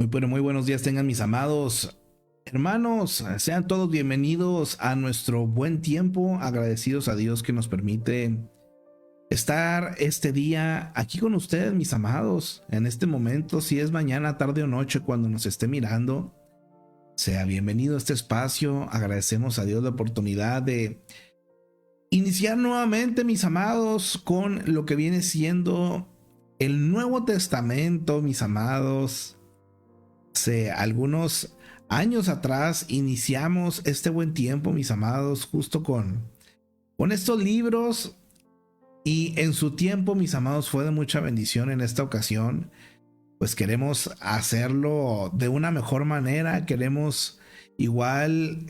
pero muy buenos días tengan mis amados hermanos. Sean todos bienvenidos a nuestro buen tiempo. Agradecidos a Dios que nos permite estar este día aquí con ustedes, mis amados. En este momento, si es mañana, tarde o noche, cuando nos esté mirando, sea bienvenido a este espacio. Agradecemos a Dios la oportunidad de iniciar nuevamente, mis amados, con lo que viene siendo el Nuevo Testamento, mis amados. Hace algunos años atrás iniciamos este buen tiempo, mis amados, justo con estos libros, y en su tiempo, mis amados, fue de mucha bendición. En esta ocasión pues queremos hacerlo de una mejor manera. Queremos igual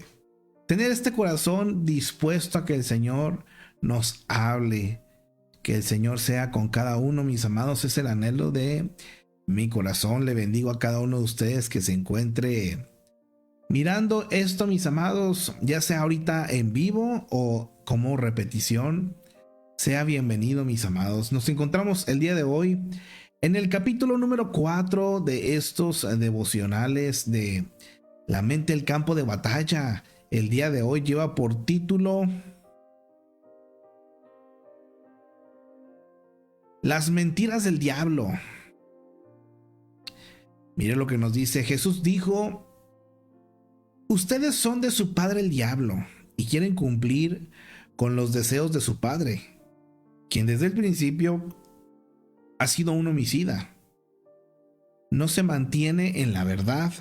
tener este corazón dispuesto a que el Señor nos hable, que el Señor sea con cada uno, mis amados. Es el anhelo de mi corazón. Le bendigo a cada uno de ustedes que se encuentre mirando esto, mis amados, ya sea ahorita en vivo o como repetición. Sea bienvenido, mis amados. Nos encontramos el día de hoy en el capítulo número 4 de estos devocionales de La mente, el campo de batalla. El día de hoy lleva por título Las mentiras del diablo. Mire lo que nos dice. Jesús dijo: ustedes son de su padre el diablo y quieren cumplir con los deseos de su padre, quien desde el principio ha sido un homicida. No se mantiene en la verdad,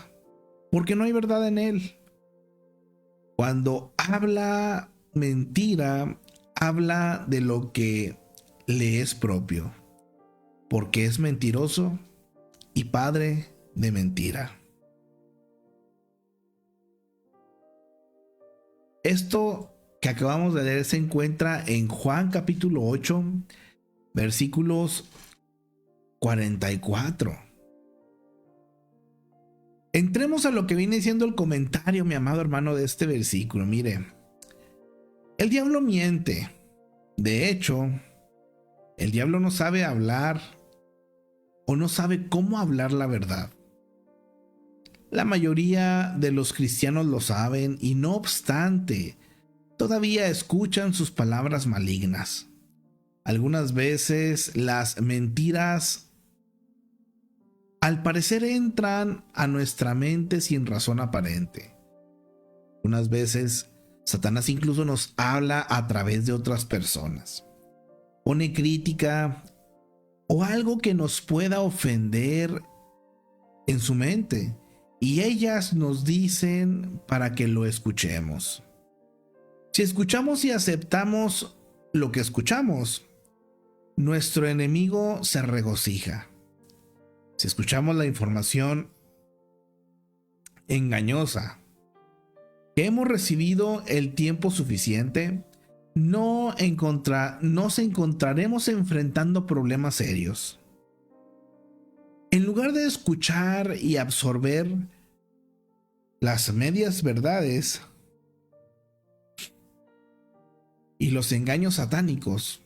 porque no hay verdad en él. Cuando habla mentira, habla de lo que le es propio, porque es mentiroso y padre de mentira. Esto que acabamos de leer se encuentra en Juan capítulo 8, versículos 44. Entremos a lo que viene siendo el comentario, mi amado hermano, de este versículo. Mire, el diablo miente. De hecho, el diablo no sabe hablar o no sabe cómo hablar la verdad. La mayoría de los cristianos lo saben y no obstante, todavía escuchan sus palabras malignas. Algunas veces las mentiras al parecer entran a nuestra mente sin razón aparente. Unas veces Satanás incluso nos habla a través de otras personas. Pone crítica o algo que nos pueda ofender en su mente, y ellas nos dicen para que lo escuchemos. Si escuchamos y aceptamos lo que escuchamos, nuestro enemigo se regocija. Si escuchamos la información engañosa que hemos recibido el tiempo suficiente, nos encontraremos enfrentando problemas serios. En lugar de escuchar y absorber las medias verdades y los engaños satánicos,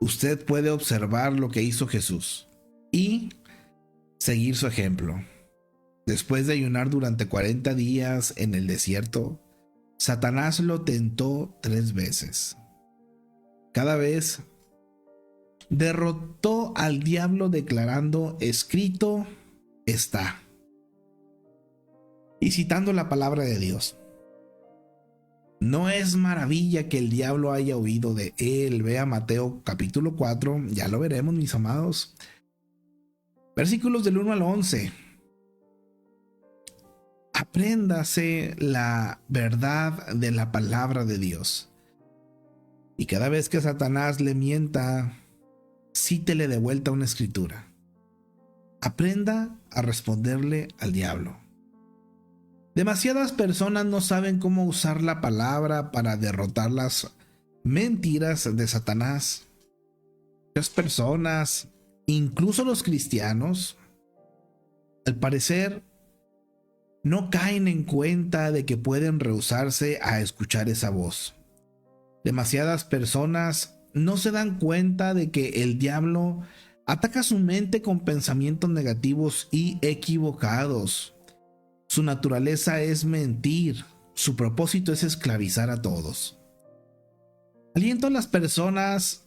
usted puede observar lo que hizo Jesús y seguir su ejemplo. Después de ayunar durante 40 días en el desierto, Satanás lo tentó 3 veces. Cada vez derrotó al diablo declarando: escrito está, y citando la palabra de Dios. No es maravilla que el diablo haya huido de él. Vea Mateo capítulo 4, ya lo veremos, mis amados. Versículos del 1 al 11. Apréndase la verdad de la palabra de Dios. Y cada vez que Satanás le mienta, cítele de vuelta una escritura. Aprenda a responderle al diablo. Demasiadas personas no saben cómo usar la palabra para derrotar las mentiras de Satanás. Muchas personas, incluso los cristianos, al parecer, no caen en cuenta de que pueden rehusarse a escuchar esa voz. Demasiadas personas no se dan cuenta de que el diablo Ataca su mente con pensamientos negativos y equivocados. Su naturaleza es mentir. Su propósito es esclavizar a todos. Aliento a las personas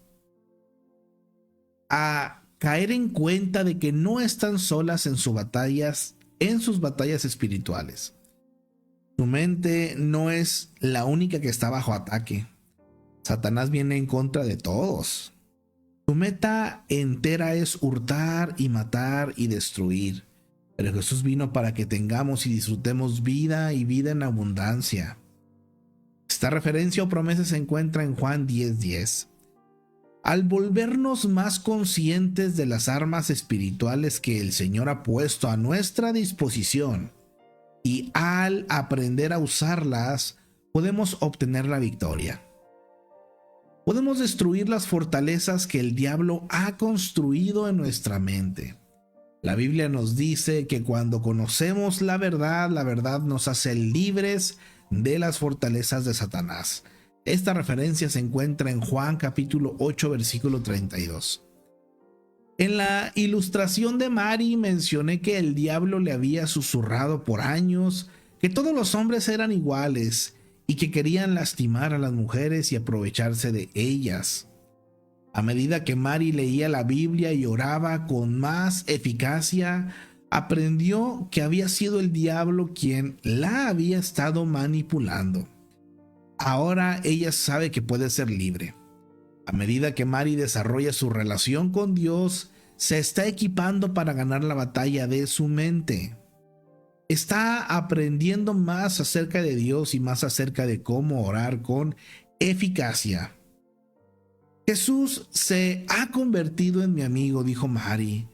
a caer en cuenta de que no están solas en sus batallas espirituales. Su mente no es la única que está bajo ataque. Satanás viene en contra de todos. Su meta entera es hurtar y matar y destruir. Pero Jesús vino para que tengamos y disfrutemos vida y vida en abundancia. Esta referencia o promesa se encuentra en Juan 10:10. Al volvernos más conscientes de las armas espirituales que el Señor ha puesto a nuestra disposición y al aprender a usarlas, podemos obtener la victoria. Podemos destruir las fortalezas que el diablo ha construido en nuestra mente. La Biblia nos dice que cuando conocemos la verdad nos hace libres de las fortalezas de Satanás. Esta referencia se encuentra en Juan capítulo 8 versículo 32. En la ilustración de Mari mencioné que el diablo le había susurrado por años que todos los hombres eran iguales y que querían lastimar a las mujeres y aprovecharse de ellas. A medida que Mari leía la Biblia y oraba con más eficacia, aprendió que había sido el diablo quien la había estado manipulando. Ahora ella sabe que puede ser libre. A medida que Mari desarrolla su relación con Dios, se está equipando para ganar la batalla de su mente. Está aprendiendo más acerca de Dios y más acerca de cómo orar con eficacia. Jesús se ha convertido en mi amigo, dijo Mari.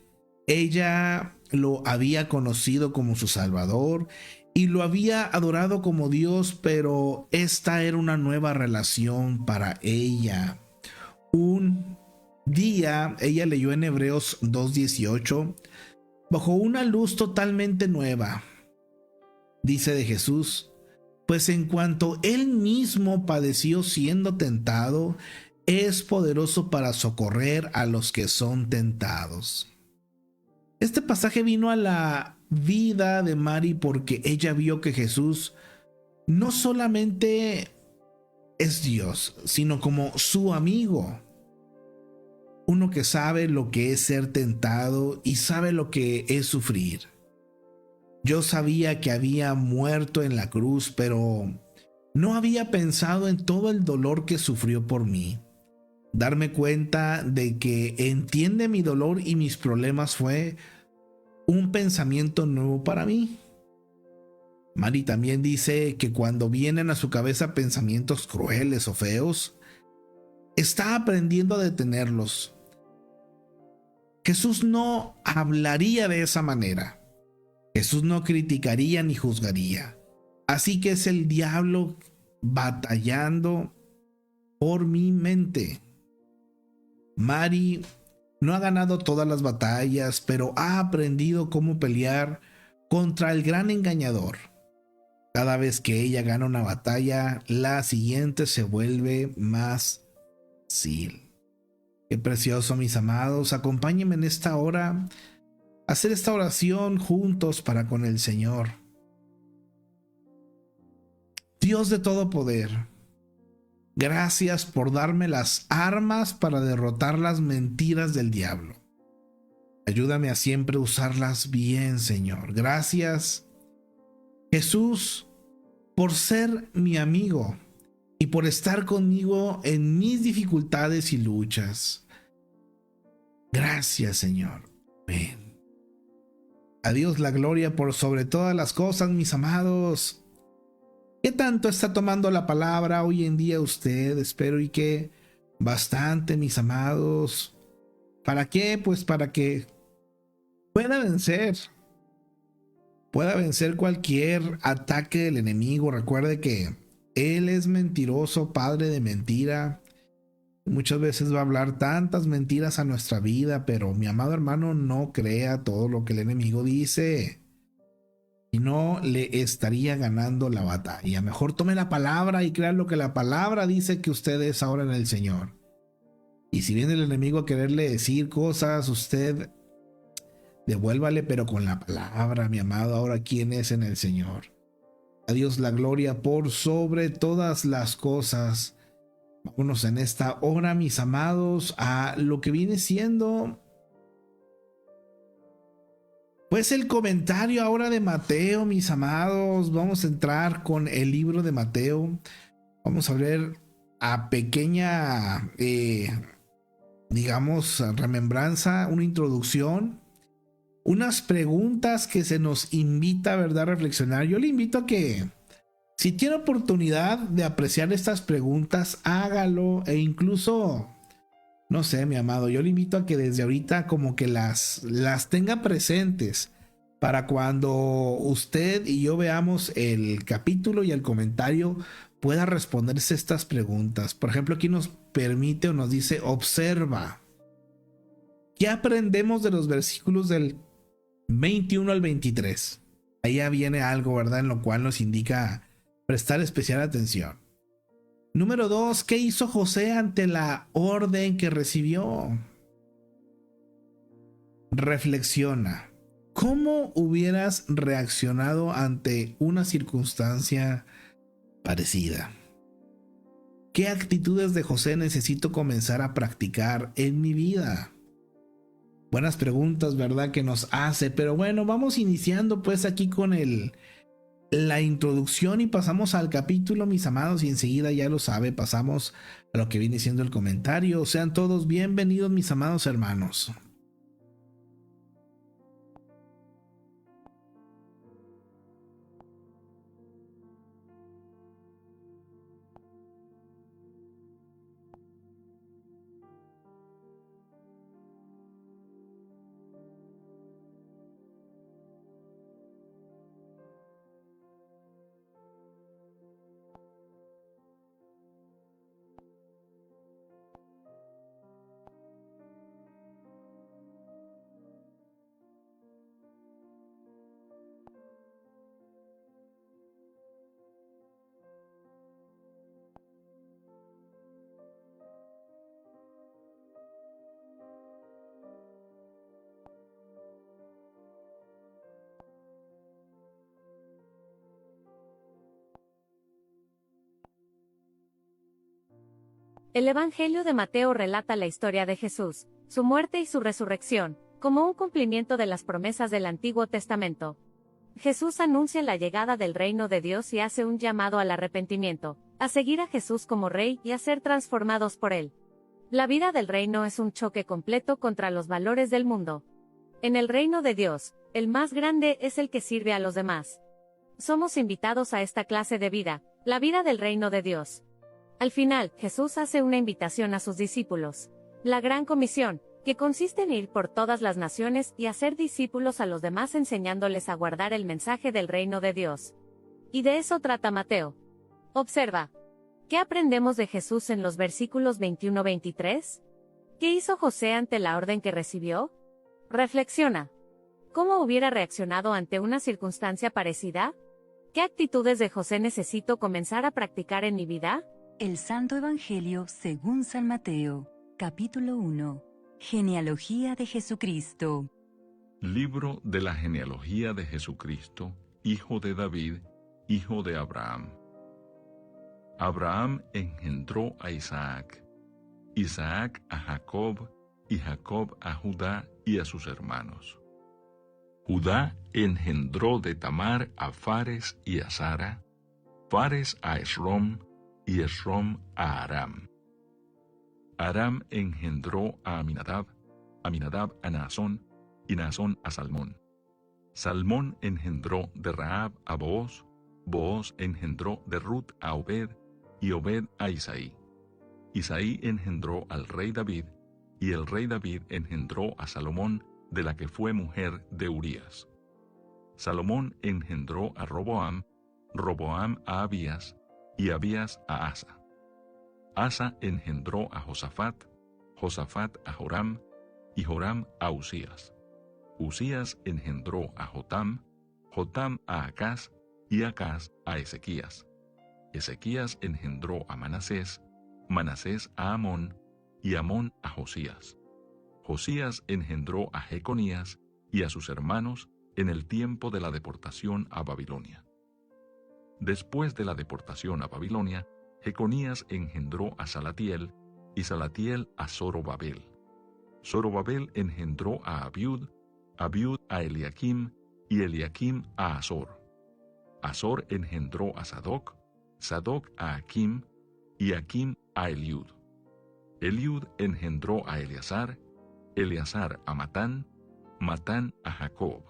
Ella lo había conocido como su Salvador y lo había adorado como Dios, pero esta era una nueva relación para ella. Un día ella leyó en Hebreos 2:18, bajo una luz totalmente nueva. Dice de Jesús, pues en cuanto él mismo padeció siendo tentado, es poderoso para socorrer a los que son tentados. Este pasaje vino a la vida de Mari porque ella vio que Jesús no solamente es Dios, sino como su amigo. Uno que sabe lo que es ser tentado y sabe lo que es sufrir. Yo sabía que había muerto en la cruz, pero no había pensado en todo el dolor que sufrió por mí. Darme cuenta de que entiende mi dolor y mis problemas fue un pensamiento nuevo para mí. Mari también dice que cuando vienen a su cabeza pensamientos crueles o feos, está aprendiendo a detenerlos. Jesús no hablaría de esa manera. Jesús no criticaría ni juzgaría. Así que es el diablo batallando por mi mente. Mari no ha ganado todas las batallas, pero ha aprendido cómo pelear contra el gran engañador. Cada vez que ella gana una batalla, la siguiente se vuelve más fácil. Qué precioso, mis amados. Acompáñenme en esta hora a hacer esta oración juntos para con el Señor. Dios de todo poder, gracias por darme las armas para derrotar las mentiras del diablo. Ayúdame a siempre usarlas bien, Señor. Gracias, Jesús, por ser mi amigo y por estar conmigo en mis dificultades y luchas. Gracias, Señor. Amén. A Dios la gloria por sobre todas las cosas, mis amados. ¿Qué tanto está tomando la palabra hoy en día usted? Espero y que bastante, mis amados. ¿Para qué? Pues para que pueda vencer cualquier ataque del enemigo. Recuerde que él es mentiroso, padre de mentira. Muchas veces va a hablar tantas mentiras a nuestra vida, pero mi amado hermano, no crea todo lo que el enemigo dice. Y no le estaría ganando la batalla. Mejor tome la palabra y crea lo que la palabra dice que usted es ahora en el Señor. Y si viene el enemigo a quererle decir cosas, usted devuélvale, pero con la palabra, mi amado. Ahora, ¿quién es en el Señor? A Dios la gloria por sobre todas las cosas. Vámonos en esta hora, mis amados, a lo que viene siendo pues el comentario ahora de Mateo, mis amados. Vamos a entrar con el libro de Mateo. Vamos a ver a pequeña, digamos, remembranza, una introducción, unas preguntas que se nos invita, ¿verdad?, a reflexionar. Yo le invito a que, si tiene oportunidad de apreciar estas preguntas, hágalo, e incluso, no sé, mi amado, yo le invito a que desde ahorita como que las tenga presentes para cuando usted y yo veamos el capítulo y el comentario pueda responderse estas preguntas. Por ejemplo, aquí nos permite o nos dice: observa. ¿Qué aprendemos de los versículos del 21 al 23? Ahí ya viene algo, ¿verdad?, en lo cual nos indica prestar especial atención. Número 2, ¿qué hizo José ante la orden que recibió? Reflexiona. ¿Cómo hubieras reaccionado ante una circunstancia parecida? ¿Qué actitudes de José necesito comenzar a practicar en mi vida? Buenas preguntas, ¿verdad?, que nos hace. Pero bueno, vamos iniciando pues aquí con la introducción y pasamos al capítulo, mis amados, y enseguida, ya lo sabe, pasamos a lo que viene siendo el comentario. Sean todos bienvenidos, mis amados hermanos. El Evangelio de Mateo relata la historia de Jesús, su muerte y su resurrección, como un cumplimiento de las promesas del Antiguo Testamento. Jesús anuncia la llegada del reino de Dios y hace un llamado al arrepentimiento, a seguir a Jesús como Rey y a ser transformados por Él. La vida del reino es un choque completo contra los valores del mundo. En el reino de Dios, el más grande es el que sirve a los demás. Somos invitados a esta clase de vida, la vida del reino de Dios. Al final, Jesús hace una invitación a sus discípulos. La Gran Comisión, que consiste en ir por todas las naciones y hacer discípulos a los demás enseñándoles a guardar el mensaje del reino de Dios. Y de eso trata Mateo. Observa. ¿Qué aprendemos de Jesús en los versículos 21-23? ¿Qué hizo José ante la orden que recibió? Reflexiona. ¿Cómo hubiera reaccionado ante una circunstancia parecida? ¿Qué actitudes de José necesito comenzar a practicar en mi vida? El Santo Evangelio según San Mateo, capítulo 1. Genealogía de Jesucristo. Libro de la genealogía de Jesucristo, hijo de David, hijo de Abraham. Abraham engendró a Isaac, Isaac a Jacob, y Jacob a Judá y a sus hermanos. Judá engendró de Tamar a Fares y a Zara, Fares a Esrom, y Esrom a Aram. Aram engendró a Aminadab, Aminadab a Naasón, y Naasón a Salmón. Salmón engendró de Rahab a Booz, Booz engendró de Ruth a Obed, y Obed a Isaí. Isaí engendró al rey David, y el rey David engendró a Salomón, de la que fue mujer de Urías. Salomón engendró a Roboam, Roboam a Abías, y Abías a Asa. Asa engendró a Josafat, Josafat a Joram, y Joram a Usías. Usías engendró a Jotam, Jotam a Acaz, y Acaz a Ezequías. Ezequías engendró a Manasés, Manasés a Amón, y Amón a Josías. Josías engendró a Jeconías y a sus hermanos en el tiempo de la deportación a Babilonia. Después de la deportación a Babilonia, Jeconías engendró a Salatiel, y Salatiel a Zorobabel. Zorobabel engendró a Abiud, Abiud a Eliakim, y Eliakim a Azor. Azor engendró a Sadoc, Sadoc a Akim, y Akim a Eliud. Eliud engendró a Eleazar, Eleazar a Matán, Matán a Jacob.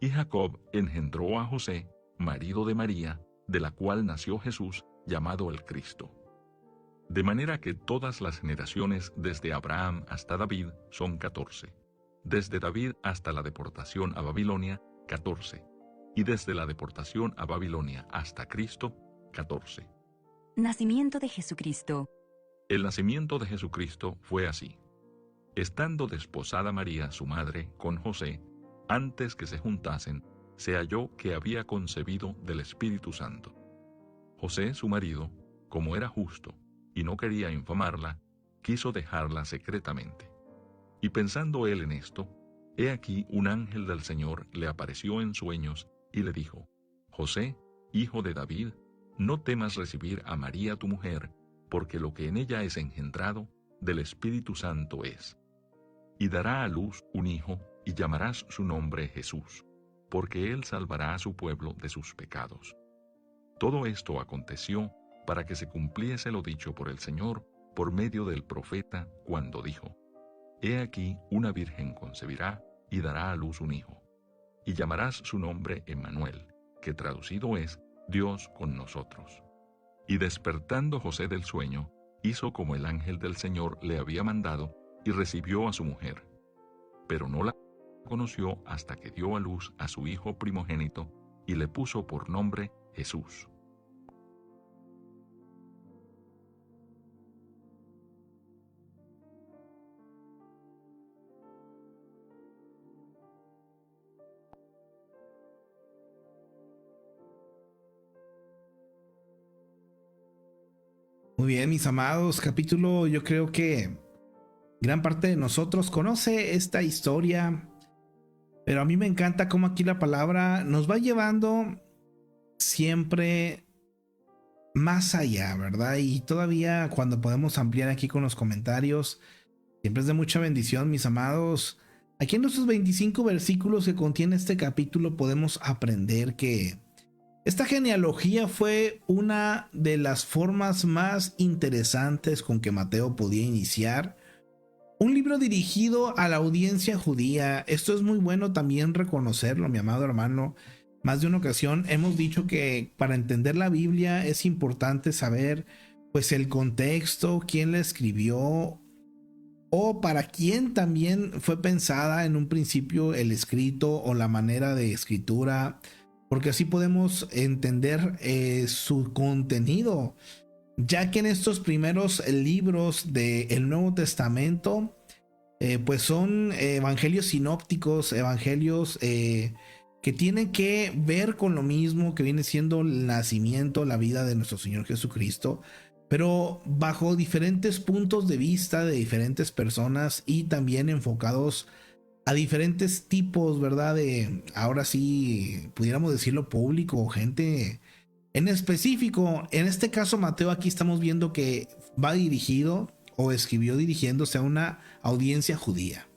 Y Jacob engendró a José, marido de María, de la cual nació Jesús, llamado el Cristo. De manera que todas las generaciones desde Abraham hasta David son 14, desde David hasta la deportación a Babilonia, 14, y desde la deportación a Babilonia hasta Cristo, 14. Nacimiento de Jesucristo. El nacimiento de Jesucristo fue así. Estando desposada María, su madre, con José, antes que se juntasen, se halló que había concebido del Espíritu Santo. José, su marido, como era justo y no quería infamarla, quiso dejarla secretamente. Y pensando él en esto, he aquí un ángel del Señor le apareció en sueños y le dijo: José, hijo de David, no temas recibir a María tu mujer, porque lo que en ella es engendrado del Espíritu Santo es. Y dará a luz un hijo, y llamarás su nombre Jesús, porque él salvará a su pueblo de sus pecados. Todo esto aconteció para que se cumpliese lo dicho por el Señor por medio del profeta, cuando dijo: He aquí una virgen concebirá y dará a luz un hijo, y llamarás su nombre Emmanuel, que traducido es Dios con nosotros. Y despertando José del sueño, hizo como el ángel del Señor le había mandado, y recibió a su mujer. Pero no la conoció hasta que dio a luz a su hijo primogénito, y le puso por nombre Jesús. Muy bien, mis amados, capítulo, yo creo que gran parte de nosotros conoce esta historia, pero a mí me encanta cómo aquí la palabra nos va llevando siempre más allá, ¿verdad? Y todavía cuando podemos ampliar aquí con los comentarios, siempre es de mucha bendición, mis amados. Aquí en nuestros 25 versículos que contiene este capítulo podemos aprender que esta genealogía fue una de las formas más interesantes con que Mateo podía iniciar un libro dirigido a la audiencia judía. Esto es muy bueno también reconocerlo, mi amado hermano. Más de una ocasión hemos dicho que para entender la Biblia es importante saber pues el contexto, quién la escribió o para quién también fue pensada en un principio el escrito o la manera de escritura, porque así podemos entender su contenido, ya que en estos primeros libros del Nuevo Testamento pues son evangelios sinópticos, evangelios que tienen que ver con lo mismo que viene siendo el nacimiento, la vida de nuestro Señor Jesucristo, pero bajo diferentes puntos de vista de diferentes personas y también enfocados a diferentes tipos, ¿verdad? De, ahora sí, pudiéramos decirlo, público o gente en específico. En este caso, Mateo, aquí estamos viendo que va dirigido o escribió dirigiéndose a una audiencia judía.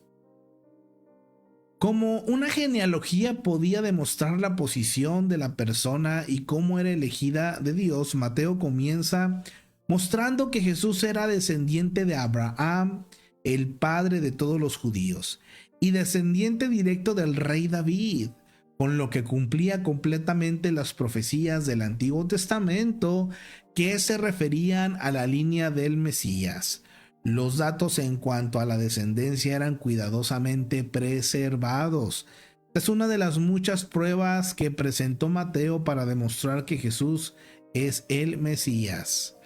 Como una genealogía podía demostrar la posición de la persona y cómo era elegida de Dios, Mateo comienza mostrando que Jesús era descendiente de Abraham, el padre de todos los judíos, y descendiente directo del rey David, con lo que cumplía completamente las profecías del Antiguo Testamento que se referían a la línea del Mesías. Los datos en cuanto a la descendencia eran cuidadosamente preservados. Es una de las muchas pruebas que presentó Mateo para demostrar que Jesús es el Mesías.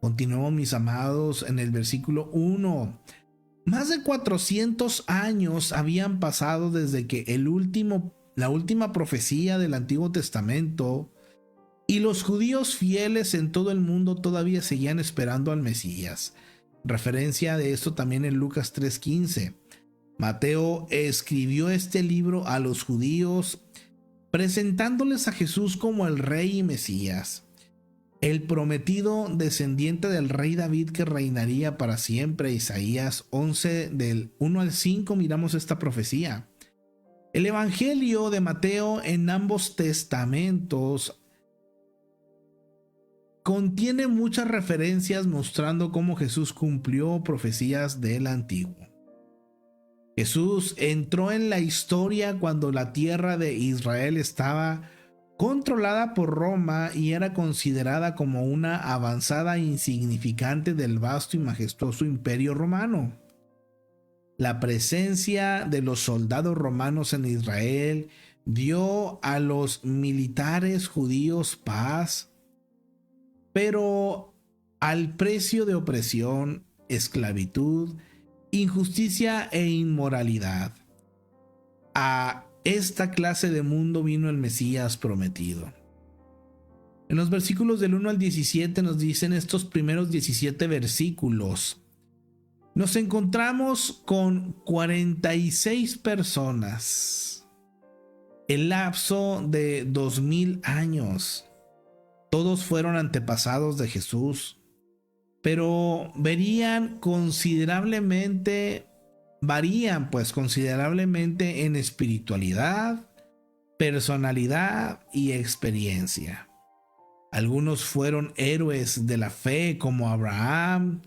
Continuamos, mis amados, en el versículo 1. Más de 400 años habían pasado desde que la última profecía del Antiguo Testamento, y los judíos fieles en todo el mundo todavía seguían esperando al Mesías. referencia de esto también en Lucas 3:15. Mateo escribió este libro a los judíos presentándoles a Jesús como el rey y Mesías, el prometido descendiente del rey David que reinaría para siempre. Isaías 11 del 1 al 5 miramos esta profecía. El Evangelio de Mateo en ambos testamentos contiene muchas referencias mostrando cómo Jesús cumplió profecías del Antiguo. Jesús entró en la historia cuando la tierra de Israel estaba controlada por Roma y era considerada como una avanzada insignificante del vasto y majestuoso imperio romano. La presencia de los soldados romanos en Israel dio a los militares judíos paz, pero al precio de opresión, esclavitud, injusticia e inmoralidad. A esta clase de mundo vino el Mesías prometido. En los versículos del 1 al 17 nos dicen estos primeros 17 versículos. Nos encontramos con 46 personas. El lapso de 2000 años. Todos fueron antepasados de Jesús, pero varían considerablemente en espiritualidad, personalidad y experiencia. Algunos fueron héroes de la fe como Abraham,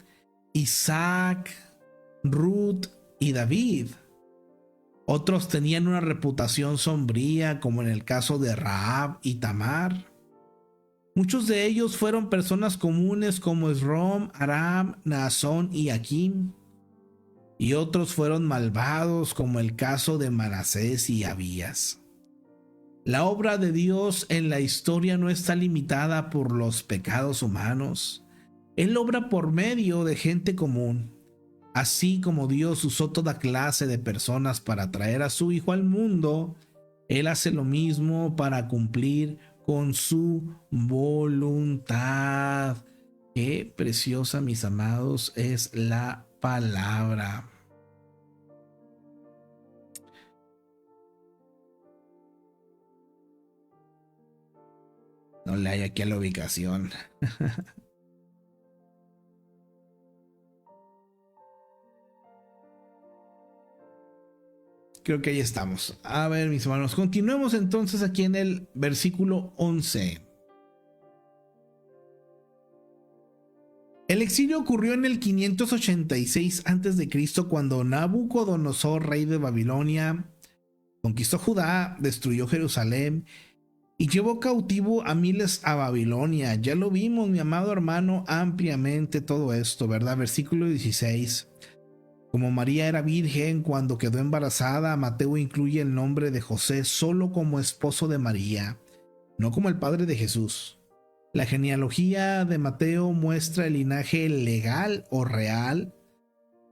Isaac, Ruth y David. Otros tenían una reputación sombría como en el caso de Rahab y Tamar. Muchos de ellos fueron personas comunes como Esrom, Aram, Naasón y Aquim. Y otros fueron malvados como el caso de Manasés y Abías. La obra de Dios en la historia no está limitada por los pecados humanos. Él obra por medio de gente común. Así como Dios usó toda clase de personas para traer a su Hijo al mundo, Él hace lo mismo para cumplir con su voluntad. Qué preciosa, mis amados, es la palabra. No le hay aquí a la ubicación. Creo que ahí estamos. A ver, mis hermanos, continuemos entonces aquí en el versículo 11. El exilio ocurrió en el 586 a.C. cuando Nabucodonosor, rey de Babilonia, conquistó Judá, destruyó Jerusalén y llevó cautivo a miles a Babilonia. Ya lo vimos, mi amado hermano, ampliamente todo esto, ¿verdad? Versículo 16. Como María era virgen cuando quedó embarazada, Mateo incluye el nombre de José solo como esposo de María, no como el padre de Jesús. La genealogía de Mateo muestra el linaje legal o real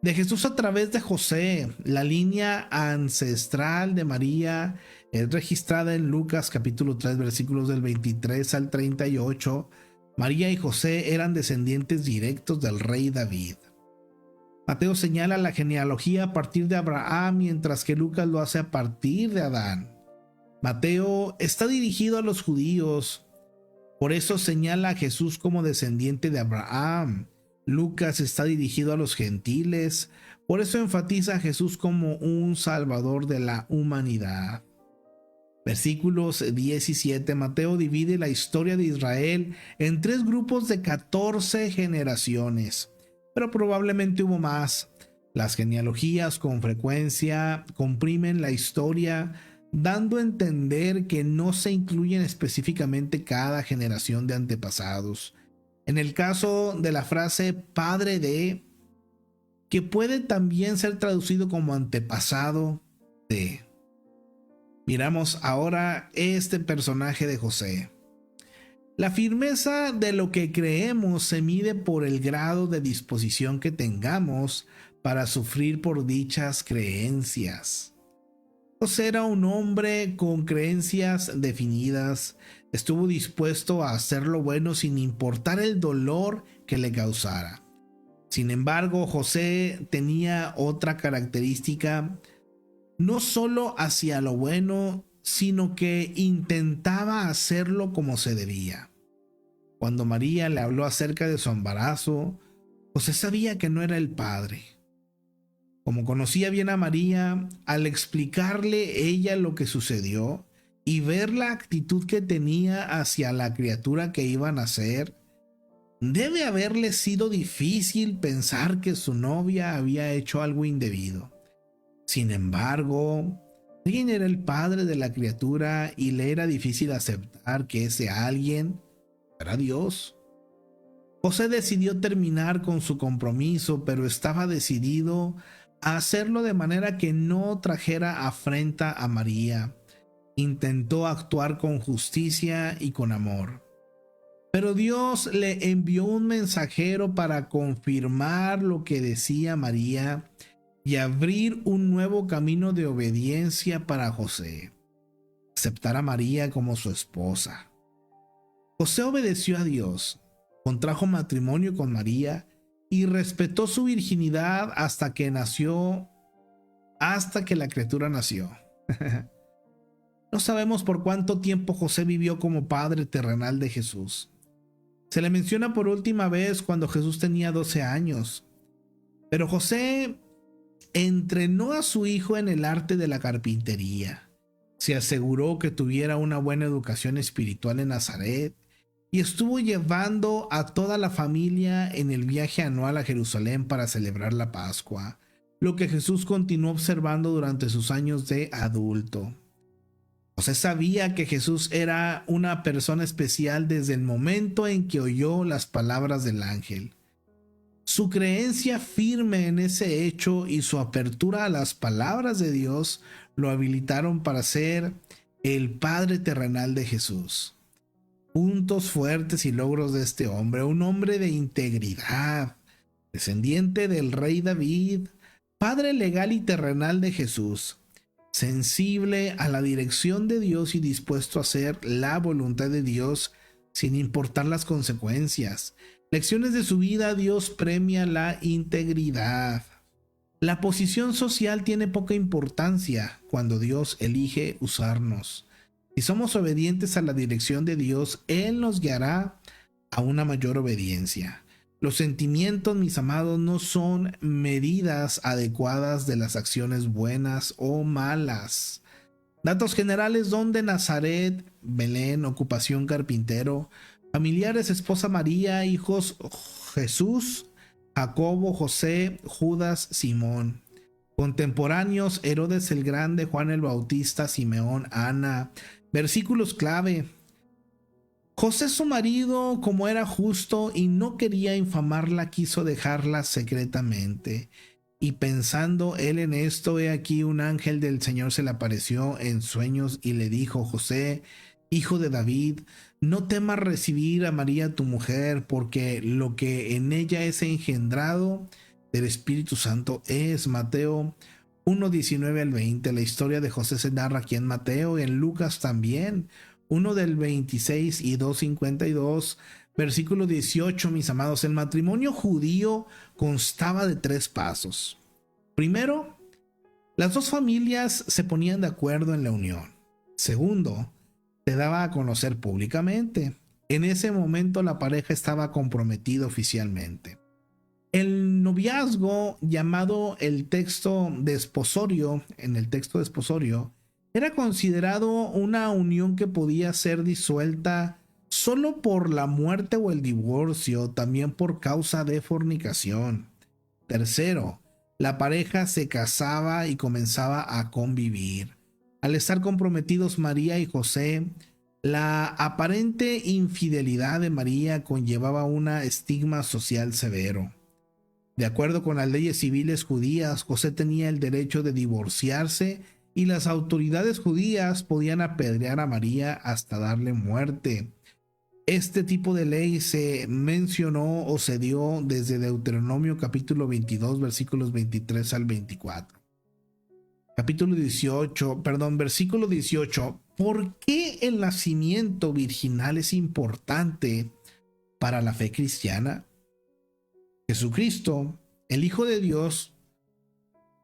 de Jesús a través de José. La línea ancestral de María es registrada en Lucas capítulo 3 versículos del 23 al 38. María y José eran descendientes directos del rey David. Mateo señala la genealogía a partir de Abraham, mientras que Lucas lo hace a partir de Adán. Mateo está dirigido a los judíos, por eso señala a Jesús como descendiente de Abraham. Lucas está dirigido a los gentiles, por eso enfatiza a Jesús como un salvador de la humanidad. Versículos 17. Mateo divide la historia de Israel en 3 grupos de 14 generaciones. Pero probablemente hubo más. Las genealogías con frecuencia comprimen la historia, dando a entender que no se incluyen específicamente cada generación de antepasados. En el caso de la frase padre de, que puede también ser traducido como antepasado de. Miramos ahora este personaje de José. La firmeza de lo que creemos se mide por el grado de disposición que tengamos para sufrir por dichas creencias. José era un hombre con creencias definidas, estuvo dispuesto a hacer lo bueno sin importar el dolor que le causara. Sin embargo, José tenía otra característica, no solo hacia lo bueno, sino que intentaba hacerlo como se debía. Cuando María le habló acerca de su embarazo, José sabía que no era el padre. Como conocía bien a María, al explicarle ella lo que sucedió y ver la actitud que tenía hacia la criatura que iba a nacer, debe haberle sido difícil pensar que su novia había hecho algo indebido. Sin embargo, alguien era el padre de la criatura y le era difícil aceptar que ese alguien era Dios. José decidió terminar con su compromiso, pero estaba decidido a hacerlo de manera que no trajera afrenta a María. Intentó actuar con justicia y con amor. Pero Dios le envió un mensajero para confirmar lo que decía María y abrir un nuevo camino de obediencia para José. Aceptar a María como su esposa. José obedeció a Dios, contrajo matrimonio con María y respetó su virginidad hasta que la criatura nació. No sabemos por cuánto tiempo José vivió como padre terrenal de Jesús. Se le menciona por última vez cuando Jesús tenía 12 años. Pero José entrenó a su hijo en el arte de la carpintería. Se aseguró que tuviera una buena educación espiritual en Nazaret y estuvo llevando a toda la familia en el viaje anual a Jerusalén para celebrar la Pascua, lo que Jesús continuó observando durante sus años de adulto. José sabía que Jesús era una persona especial desde el momento en que oyó las palabras del ángel. Su creencia firme en ese hecho y su apertura a las palabras de Dios lo habilitaron para ser el padre terrenal de Jesús. Puntos fuertes y logros de este hombre: un hombre de integridad, descendiente del rey David, padre legal y terrenal de Jesús, sensible a la dirección de Dios y dispuesto a hacer la voluntad de Dios sin importar las consecuencias. Lecciones de su vida: Dios premia la integridad. La posición social tiene poca importancia cuando Dios elige usarnos. Si somos obedientes a la dirección de Dios, Él nos guiará a una mayor obediencia. Los sentimientos, mis amados, no son medidas adecuadas de las acciones buenas o malas. Datos generales: don de Nazaret, Belén, ocupación carpintero, familiares: esposa María, hijos Jesús, Jacobo, José, Judas, Simón. Contemporáneos: Herodes el Grande, Juan el Bautista, Simeón, Ana. Versículos clave: José, su marido, como era justo y no quería infamarla, quiso dejarla secretamente. Y pensando él en esto, he aquí un ángel del Señor se le apareció en sueños y le dijo: José, hijo de David, no temas recibir a María tu mujer, porque lo que en ella es engendrado del Espíritu Santo es. Mateo 1:19 al 20. La historia de José se narra aquí en Mateo y en Lucas también. 1 del 26 y 2:52. Versículo 18, mis amados: el matrimonio judío constaba de 3 pasos. Primero, las dos familias se ponían de acuerdo en la unión. Segundo, se daba a conocer públicamente. En ese momento la pareja estaba comprometida oficialmente. El noviazgo, llamado el texto de desposorio, era considerado una unión que podía ser disuelta solo por la muerte o el divorcio, también por causa de fornicación. Tercero, la pareja se casaba y comenzaba a convivir. Al estar comprometidos María y José, la aparente infidelidad de María conllevaba un estigma social severo. De acuerdo con las leyes civiles judías, José tenía el derecho de divorciarse y las autoridades judías podían apedrear a María hasta darle muerte. Este tipo de ley se mencionó o se dio desde Deuteronomio capítulo 22, versículos 23 al 24. Versículo 18. ¿Por qué el nacimiento virginal es importante para la fe cristiana? Jesucristo, el Hijo de Dios,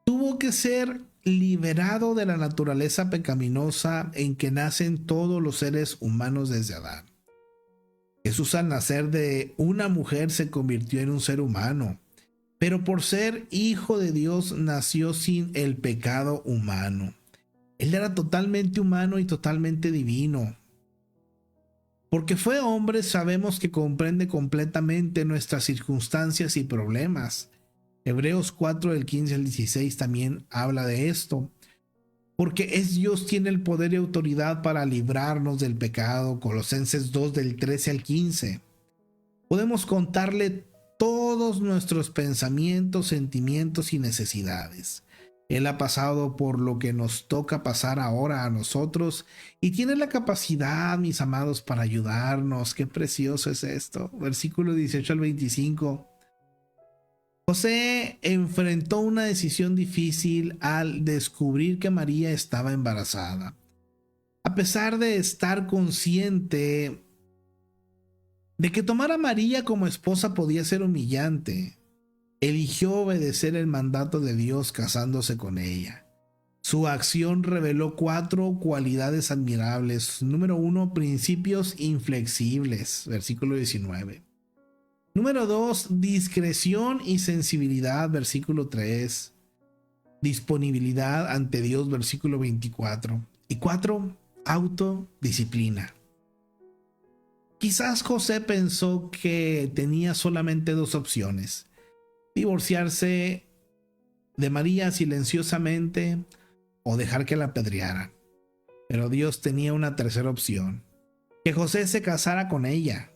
tuvo que ser liberado de la naturaleza pecaminosa en que nacen todos los seres humanos desde Adán. Jesús, al nacer de una mujer, se convirtió en un ser humano, pero por ser hijo de Dios nació sin el pecado humano. Él era totalmente humano y totalmente divino. Porque fue hombre, sabemos que comprende completamente nuestras circunstancias y problemas. Hebreos 4 del 15 al 16 también habla de esto. Porque es Dios tiene el poder y autoridad para librarnos del pecado. Colosenses 2 del 13 al 15. Podemos contarle todos nuestros pensamientos, sentimientos y necesidades. Él ha pasado por lo que nos toca pasar ahora a nosotros y tiene la capacidad, mis amados, para ayudarnos. Qué precioso es esto. Versículo 18 al 25. José enfrentó una decisión difícil al descubrir que María estaba embarazada. A pesar de estar consciente de que tomar a María como esposa podía ser humillante, eligió obedecer el mandato de Dios casándose con ella. Su acción reveló 4 cualidades admirables. Número 1, principios inflexibles, versículo 19. Número 2, discreción y sensibilidad, versículo 3. Disponibilidad ante Dios, versículo 24. Y 4, autodisciplina. Quizás José pensó que tenía solamente 2 opciones: divorciarse de María silenciosamente o dejar que la apedrearan. Pero Dios tenía una tercera opción: que José se casara con ella.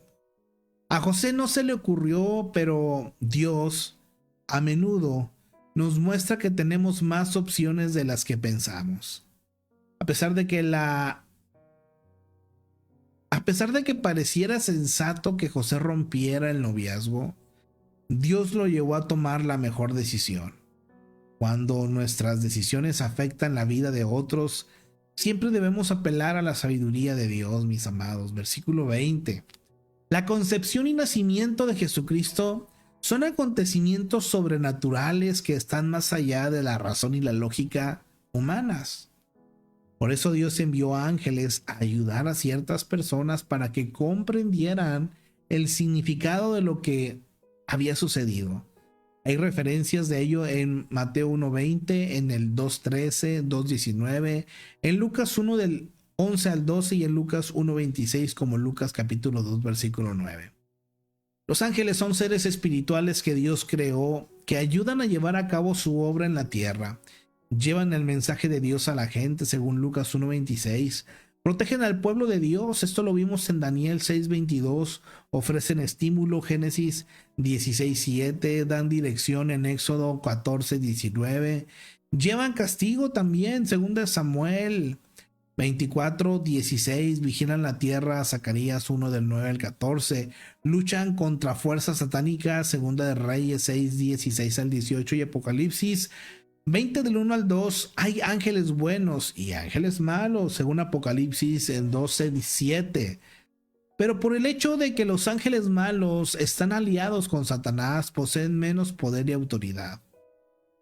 A José no se le ocurrió, pero Dios a menudo nos muestra que tenemos más opciones de las que pensamos. A pesar de que pareciera sensato que José rompiera el noviazgo, Dios lo llevó a tomar la mejor decisión. Cuando nuestras decisiones afectan la vida de otros, siempre debemos apelar a la sabiduría de Dios, mis amados. Versículo 20. La concepción y nacimiento de Jesucristo son acontecimientos sobrenaturales que están más allá de la razón y la lógica humanas. Por eso Dios envió ángeles a ayudar a ciertas personas para que comprendieran el significado de lo que había sucedido. Hay referencias de ello en Mateo 1:20, en el 2:13, 2:19, en Lucas 1 del 11 al 12 y en Lucas 1:26, como Lucas capítulo 2 versículo 9. Los ángeles son seres espirituales que Dios creó, que ayudan a llevar a cabo su obra en la tierra. Llevan el mensaje de Dios a la gente, según Lucas 1:26. Protegen al pueblo de Dios, esto lo vimos en Daniel 6:22. Ofrecen estímulo, Génesis 16:7. Dan dirección en Éxodo 14:19. Llevan castigo también, según de Samuel 24:16. Vigilan la tierra, Zacarías 1 del 9 al 14. Luchan contra fuerzas satánicas, segunda de Reyes 6:16 al 18 y Apocalipsis 20 del 1 al 2. Hay ángeles buenos y ángeles malos, según Apocalipsis en 12:7. Pero por el hecho de que los ángeles malos están aliados con Satanás, poseen menos poder y autoridad.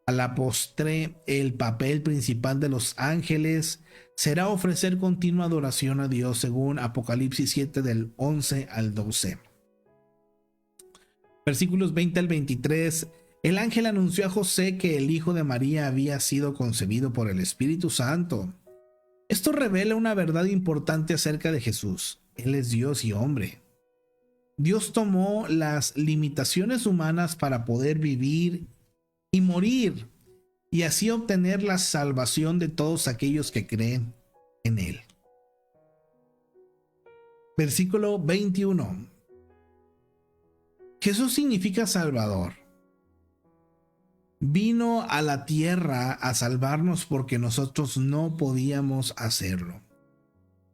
A la postre, el papel principal de los ángeles será ofrecer continua adoración a Dios, según Apocalipsis 7 del 11 al 12. Versículos 20 al 23. El ángel anunció a José que el hijo de María había sido concebido por el Espíritu Santo. Esto revela una verdad importante acerca de Jesús. Él es Dios y hombre. Dios tomó las limitaciones humanas para poder vivir y morir, y así obtener la salvación de todos aquellos que creen en Él. Versículo 21. Jesús significa Salvador. Vino a la tierra a salvarnos porque nosotros no podíamos hacerlo.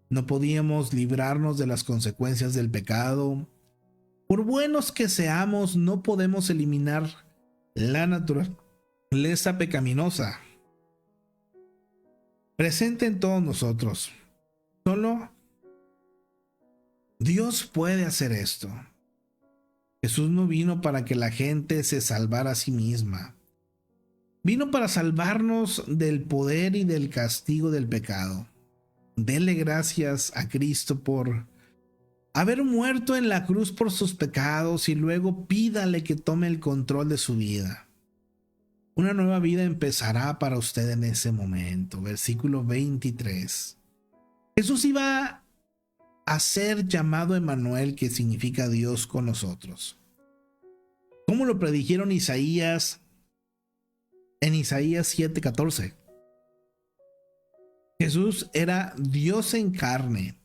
No podíamos librarnos de las consecuencias del pecado. Por buenos que seamos, no podemos eliminar la naturaleza pecaminosa presente en todos nosotros. Solo Dios puede hacer esto. Jesús no vino para que la gente se salvara a sí misma. Vino para salvarnos del poder y del castigo del pecado. Dele gracias a Cristo por haber muerto en la cruz por sus pecados y luego pídale que tome el control de su vida. Una nueva vida empezará para usted en ese momento. Versículo 23. Jesús iba a ser llamado Emmanuel, que significa Dios con nosotros. Como lo predijeron Isaías en Isaías 7:14. Jesús era Dios en carne.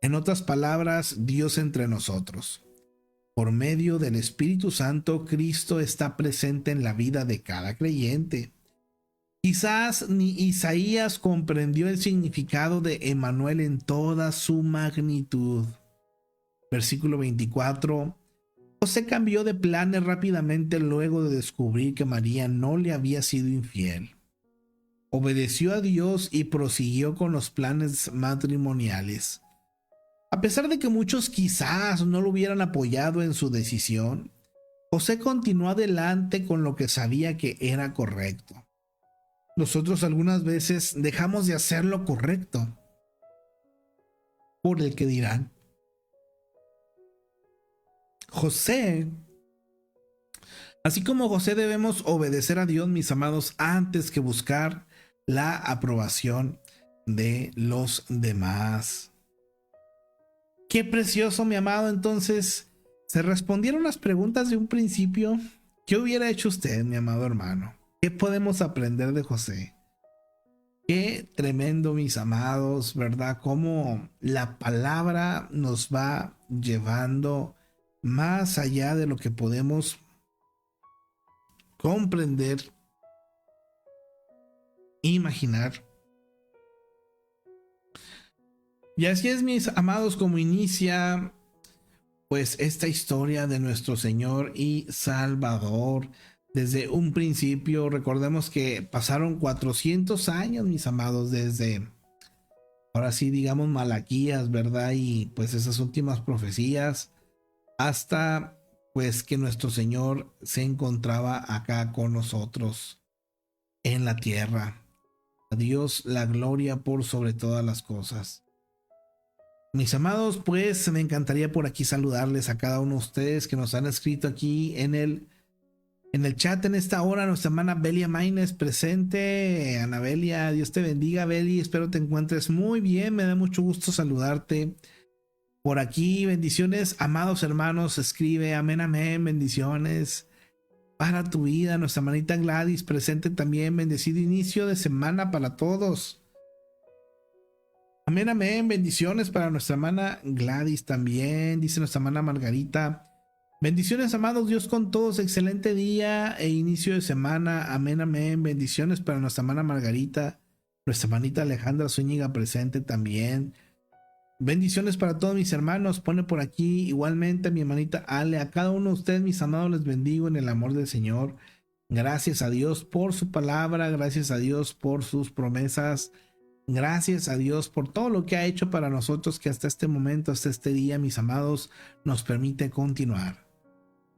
En otras palabras, Dios entre nosotros. Por medio del Espíritu Santo, Cristo está presente en la vida de cada creyente. Quizás ni Isaías comprendió el significado de Emmanuel en toda su magnitud. Versículo 24. José cambió de planes rápidamente luego de descubrir que María no le había sido infiel. Obedeció a Dios y prosiguió con los planes matrimoniales. A pesar de que muchos quizás no lo hubieran apoyado en su decisión, José continuó adelante con lo que sabía que era correcto. Nosotros algunas veces dejamos de hacer lo correcto por el que dirán. Así como José, debemos obedecer a Dios, mis amados, antes que buscar la aprobación de los demás. Qué precioso, mi amado. Entonces, se respondieron las preguntas de un principio. ¿Qué hubiera hecho usted, mi amado hermano? ¿Qué podemos aprender de José? Qué tremendo, mis amados, ¿verdad? Cómo la palabra nos va llevando más allá de lo que podemos comprender, imaginar. Y así es, mis amados, como inicia pues esta historia de nuestro Señor y Salvador. Desde un principio, recordemos que pasaron 400 años, mis amados, desde, ahora sí, digamos, Malaquías, ¿verdad? Y pues esas últimas profecías, hasta pues que nuestro Señor se encontraba acá con nosotros en la tierra. A Dios la gloria por sobre todas las cosas. Mis amados, pues me encantaría por aquí saludarles a cada uno de ustedes que nos han escrito aquí en el chat en esta hora. Nuestra hermana Belia Maines presente. Ana Belia, Dios te bendiga, Beli, espero te encuentres muy bien, me da mucho gusto saludarte por aquí. Bendiciones, amados hermanos, escribe amén, amén, bendiciones para tu vida. Nuestra hermanita Gladys presente también, bendecido inicio de semana para todos. Amén, amén, bendiciones para nuestra hermana Gladys también, dice nuestra hermana Margarita. Bendiciones, amados, Dios con todos, excelente día e inicio de semana, amén, amén, bendiciones para nuestra hermana Margarita, nuestra hermanita Alejandra Zúñiga presente también. Bendiciones para todos mis hermanos, pone por aquí igualmente mi hermanita Ale, a cada uno de ustedes, mis amados, les bendigo en el amor del Señor. Gracias a Dios por su palabra, gracias a Dios por sus promesas. Gracias a Dios por todo lo que ha hecho para nosotros, que hasta este momento, hasta este día, mis amados, nos permite continuar.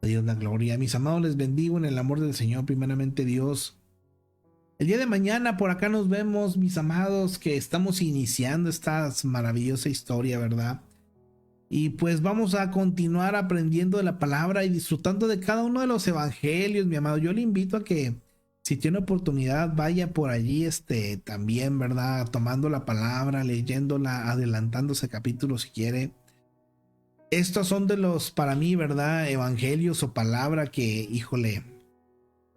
A Dios la gloria. Mis amados, les bendigo en el amor del Señor, primeramente Dios. El día de mañana por acá nos vemos, mis amados, que estamos iniciando esta maravillosa historia, ¿verdad? Y pues vamos a continuar aprendiendo de la palabra y disfrutando de cada uno de los evangelios, mi amado. Yo le invito a que, si tiene oportunidad, vaya por allí también, ¿verdad? Tomando la palabra, leyéndola, adelantándose capítulos si quiere. Estos son de los, para mí, ¿verdad? Evangelios o palabra que, híjole,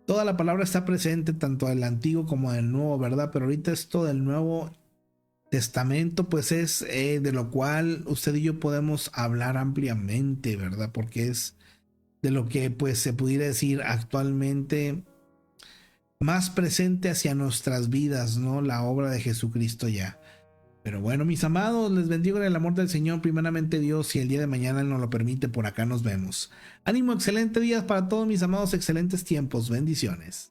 toda la palabra está presente, tanto del Antiguo como del Nuevo, ¿verdad? Pero ahorita esto del Nuevo Testamento, pues es de lo cual usted y yo podemos hablar ampliamente, ¿verdad? Porque es de lo que, pues, se pudiera decir actualmente más presente hacia nuestras vidas, ¿no? La obra de Jesucristo ya. Pero bueno, mis amados, les bendigo en el amor del Señor, primeramente Dios, si el día de mañana Él nos lo permite, por acá nos vemos. Ánimo, excelente día para todos mis amados, excelentes tiempos, bendiciones.